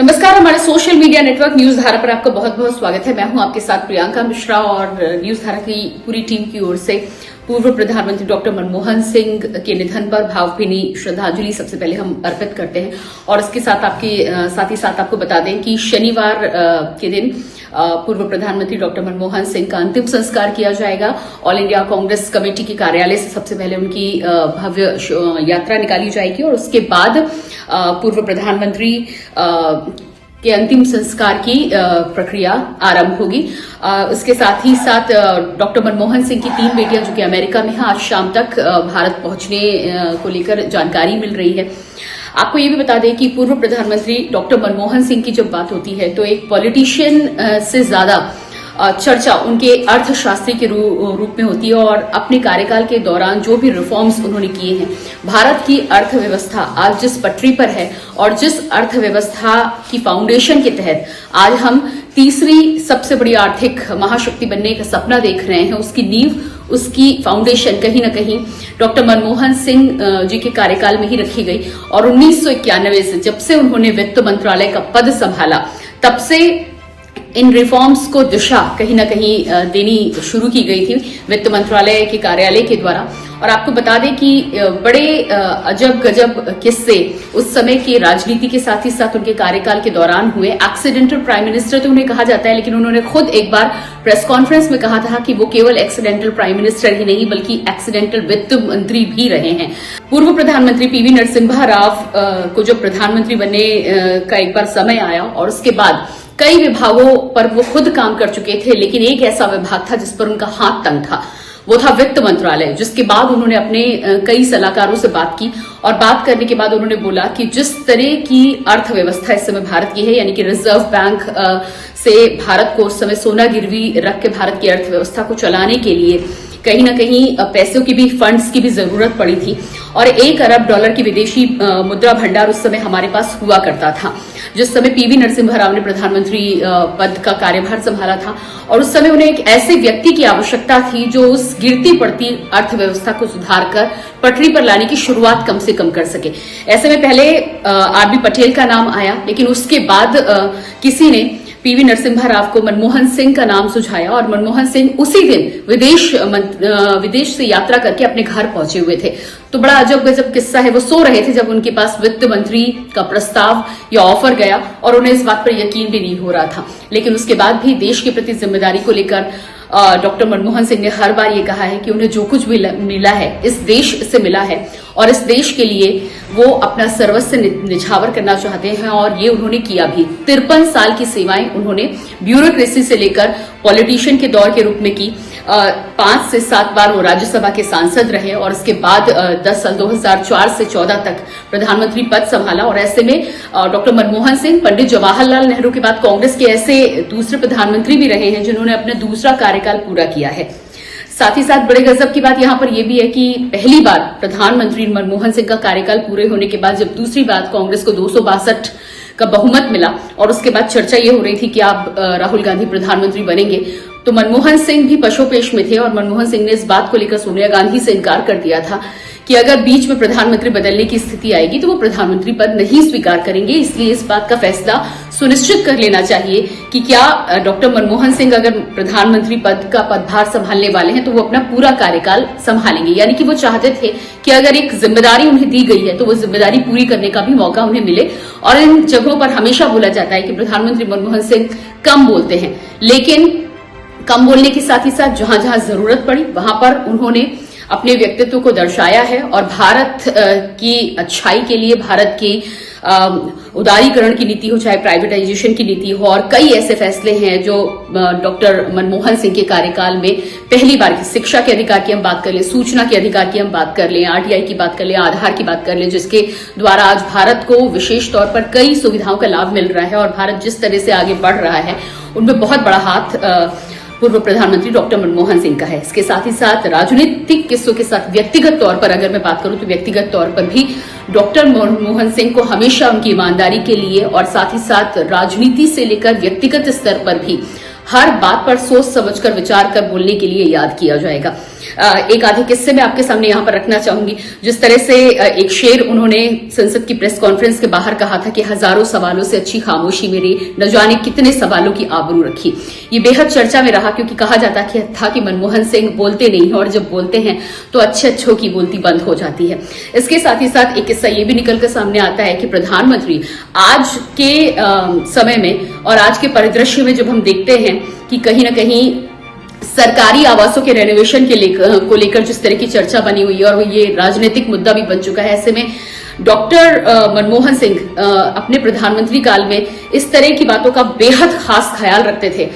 नमस्कार, हमारे social media network news धारा पर आपका बहुत बहुत स्वागत है। मैं हूं आपके साथ प्रियंका मिश्रा और न्यूज धारा की पूरी टीम की ओर से पूर्व प्रधानमंत्री डॉक्टर मनमोहन सिंह के निधन पर भावभीनी श्रद्धांजलि सबसे पहले हम अर्पित करते हैं। और इसके साथ ही साथ आपको बता दें कि शनिवार के दिन पूर्व प्रधानमंत्री डॉक्टर मनमोहन सिंह का अंतिम संस्कार किया जाएगा। ऑल इंडिया कांग्रेस कमेटी के कार्यालय से सबसे पहले उनकी भव्य यात्रा निकाली जाएगी और उसके बाद पूर्व प्रधानमंत्री के अंतिम संस्कार की प्रक्रिया आरंभ होगी। इसके साथ ही साथ डॉक्टर मनमोहन सिंह की 3 बेटियां जो कि अमेरिका में हैं, आज शाम तक भारत पहुंचने को लेकर जानकारी मिल रही है। आपको ये भी बता दें कि पूर्व प्रधानमंत्री डॉक्टर मनमोहन सिंह की जब बात होती है तो एक पॉलिटिशियन से ज्यादा चर्चा उनके अर्थशास्त्री के रूप में होती है और अपने कार्यकाल के दौरान जो भी रिफॉर्म्स उन्होंने किए हैं, भारत की अर्थव्यवस्था आज जिस पटरी पर है और जिस अर्थव्यवस्था की फाउंडेशन के तहत आज हम तीसरी सबसे बड़ी आर्थिक महाशक्ति बनने का सपना देख रहे हैं, उसकी नींव, उसकी फाउंडेशन कहीं न कहीं डॉक्टर मनमोहन सिंह जी के कार्यकाल में ही रखी गई। और 1991 से जब से उन्होंने वित्त मंत्रालय का पद संभाला, तब से इन रिफॉर्म्स को दिशा कहीं न कहीं देनी शुरू की गई थी वित्त मंत्रालय के कार्यालय के द्वारा। और आपको बता दें कि बड़े अजब गजब किस्से उस समय की राजनीति के साथ ही साथ उनके कार्यकाल के दौरान हुए। एक्सीडेंटल प्राइम मिनिस्टर तो उन्हें कहा जाता है, लेकिन उन्होंने खुद एक बार प्रेस कॉन्फ्रेंस में कहा था कि वो केवल एक्सीडेंटल प्राइम मिनिस्टर ही नहीं बल्कि एक्सीडेंटल वित्त मंत्री भी रहे हैं। पूर्व प्रधानमंत्री पीवी नरसिम्हा राव को जब प्रधानमंत्री बनने का एक बार समय आया और उसके बाद कई विभागों पर वो खुद काम कर चुके थे, लेकिन एक ऐसा विभाग था जिस पर उनका हाथ तंग था, वो था वित्त मंत्रालय। जिसके बाद उन्होंने अपने कई सलाहकारों से बात की और बात करने के बाद उन्होंने बोला कि जिस तरह की अर्थव्यवस्था इस समय भारत की है, यानी कि रिजर्व बैंक से भारत को उस समय सोना गिरवी रख के भारत की अर्थव्यवस्था को चलाने के लिए कहीं ना कहीं पैसों की भी, फंड्स की भी जरूरत पड़ी थी और $1 अरब की विदेशी मुद्रा भंडार उस समय हमारे पास हुआ करता था जिस समय पीवी नरसिम्हा राव ने प्रधानमंत्री पद का कार्यभार संभाला था। और उस समय उन्हें एक ऐसे व्यक्ति की आवश्यकता थी जो उस गिरती पड़ती अर्थव्यवस्था को सुधार कर पटरी पर लाने की शुरुआत कम से कम कर सके। ऐसे में पहले आरबी पटेल का नाम आया, लेकिन उसके बाद किसी ने पीवी नरसिम्हा राव को मनमोहन सिंह का नाम सुझाया और मनमोहन सिंह उसी दिन विदेश से यात्रा करके अपने घर पहुंचे हुए थे। तो बड़ा अजब गजब किस्सा है, वो सो रहे थे जब उनके पास वित्त मंत्री का प्रस्ताव या ऑफर गया और उन्हें इस बात पर यकीन भी नहीं हो रहा था। लेकिन उसके बाद भी देश के प्रति जिम्मेदारी को लेकर डॉक्टर मनमोहन सिंह ने हर बार ये कहा है कि उन्हें जो कुछ भी मिला है इस देश से मिला है और इस देश के लिए वो अपना सर्वस्व निछावर करना चाहते हैं और ये उन्होंने किया भी। 53 साल की सेवाएं उन्होंने ब्यूरोक्रेसी से लेकर पॉलिटिशियन के दौर के रूप में की। 5 से 7 बार वो राज्यसभा के सांसद रहे और इसके बाद 10 साल 2004 से 14 तक प्रधानमंत्री पद संभाला। और ऐसे में डॉक्टर मनमोहन सिंह पंडित जवाहरलाल नेहरू के बाद कांग्रेस के ऐसे दूसरे प्रधानमंत्री भी रहे हैं जिन्होंने अपना दूसरा कार्यकाल पूरा किया है। साथ ही साथ बड़े गजब की बात यहां पर यह भी है कि पहली बार प्रधानमंत्री मनमोहन सिंह का कार्यकाल पूरे होने के बाद जब दूसरी बार कांग्रेस को 262 का बहुमत मिला और उसके बाद चर्चा ये हो रही थी कि आप राहुल गांधी प्रधानमंत्री बनेंगे, तो मनमोहन सिंह भी पशोपेश में थे और मनमोहन सिंह ने इस बात को लेकर सोनिया गांधी से इनकार कर दिया था कि अगर बीच में प्रधानमंत्री बदलने की स्थिति आएगी तो वो प्रधानमंत्री पद नहीं स्वीकार करेंगे। इसलिए इस बात का फैसला सुनिश्चित कर लेना चाहिए कि क्या डॉक्टर मनमोहन सिंह अगर प्रधानमंत्री पद का पदभार संभालने वाले हैं तो वो अपना पूरा कार्यकाल संभालेंगे। यानी कि वो चाहते थे कि अगर एक जिम्मेदारी उन्हें दी गई है तो वो जिम्मेदारी पूरी करने का भी मौका उन्हें मिले। और इन जगहों पर हमेशा बोला जाता है कि प्रधानमंत्री मनमोहन सिंह कम बोलते हैं, लेकिन कम बोलने के साथ ही साथ जहां जहां जरूरत पड़ी वहां पर उन्होंने अपने व्यक्तित्व को दर्शाया है और भारत की अच्छाई के लिए, भारत की उदारीकरण की नीति हो, चाहे प्राइवेटाइजेशन की नीति हो, और कई ऐसे फैसले हैं जो डॉक्टर मनमोहन सिंह के कार्यकाल में पहली बार की, शिक्षा के अधिकार की हम बात कर लें, सूचना के अधिकार की हम बात कर लें, आरटीआई की बात कर लें, आधार की बात कर लें, जिसके द्वारा आज भारत को विशेष तौर पर कई सुविधाओं का लाभ मिल रहा है और भारत जिस तरह से आगे बढ़ रहा है उनमें बहुत बड़ा हाथ पूर्व प्रधानमंत्री डॉक्टर मनमोहन सिंह का है। इसके साथ ही साथ राजनीतिक किस्सों के साथ व्यक्तिगत तौर पर अगर मैं बात करूं तो व्यक्तिगत तौर पर भी डॉक्टर मनमोहन सिंह को हमेशा उनकी ईमानदारी के लिए और साथ ही साथ राजनीति से लेकर व्यक्तिगत स्तर पर भी हर बात पर सोच समझकर विचार कर बोलने के लिए याद किया जाएगा। एक आधे किस्से में आपके सामने यहां पर रखना चाहूंगी। जिस तरह से एक शेर उन्होंने संसद की प्रेस कॉन्फ्रेंस के बाहर कहा था कि हजारों सवालों से अच्छी खामोशी मेरी न जाने कितने सवालों की आबरू रखी। ये बेहद चर्चा में रहा क्योंकि कहा जाता था कि मनमोहन सिंह बोलते नहीं हैं और जब बोलते हैं तो अच्छों की बोलती बंद हो जाती है। इसके साथ ही साथ एक किस्सा ये भी निकलकर सामने आता है कि प्रधानमंत्री आज के समय में और आज के परिदृश्य में जब हम देखते हैं कि कहीं ना कहीं सरकारी आवासों के रेनोवेशन को लेकर जिस तरह की चर्चा बनी हुई है और ये राजनीतिक मुद्दा भी बन चुका है, ऐसे में डॉक्टर मनमोहन सिंह अपने प्रधानमंत्री काल में इस तरह की बातों का बेहद खास ख्याल रखते थे।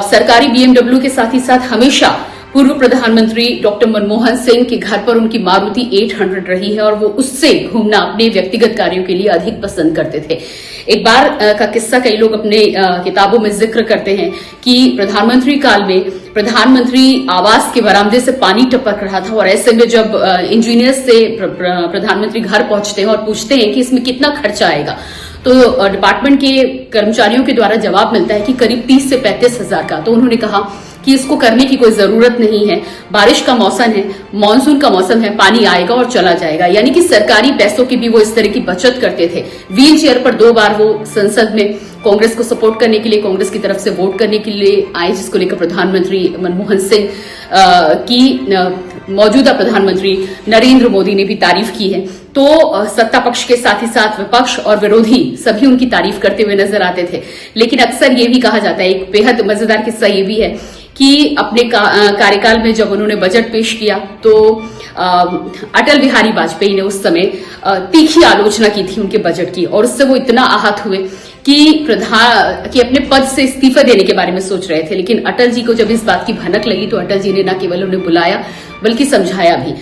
सरकारी BMW के साथ ही साथ हमेशा पूर्व प्रधानमंत्री डॉक्टर मनमोहन सिंह के घर पर उनकी मारुति 800 रही है और वो उससे घूमना अपने व्यक्तिगत कार्यों के लिए अधिक पसंद करते थे। एक बार का किस्सा कई लोग अपने किताबों में जिक्र करते हैं कि प्रधानमंत्री काल में प्रधानमंत्री आवास के बरामदे से पानी टपक रहा था और ऐसे में जब इंजीनियर्स से प्रधानमंत्री घर पहुंचते हैं और पूछते हैं कि इसमें कितना खर्चा आएगा, तो डिपार्टमेंट के कर्मचारियों के द्वारा जवाब मिलता है कि करीब 30 से 35 हजार का। तो उन्होंने कहा कि इसको करने की कोई जरूरत नहीं है, बारिश का मौसम है, मानसून का मौसम है, पानी आएगा और चला जाएगा। यानी कि सरकारी पैसों की भी वो इस तरह की बचत करते थे। व्हील चेयर पर 2 बार वो संसद में कांग्रेस को सपोर्ट करने के लिए, कांग्रेस की तरफ से वोट करने के लिए आए, जिसको लेकर प्रधानमंत्री मनमोहन सिंह की मौजूदा प्रधानमंत्री नरेंद्र मोदी ने भी तारीफ की है। तो सत्ता पक्ष के साथ ही साथ विपक्ष और विरोधी सभी उनकी तारीफ करते हुए नजर आते थे। लेकिन अक्सर ये भी कहा जाता है, एक बेहद मजेदार किस्सा ये भी है कि अपने कार्यकाल में जब उन्होंने बजट पेश किया तो अटल बिहारी वाजपेयी ने उस समय तीखी आलोचना की थी उनके बजट की और उससे वो इतना आहत हुए कि अपने पद से इस्तीफा देने के बारे में सोच रहे थे। लेकिन अटल जी को जब इस बात की भनक लगी तो अटल जी ने न केवल उन्हें बुलाया बल्कि समझाया भी।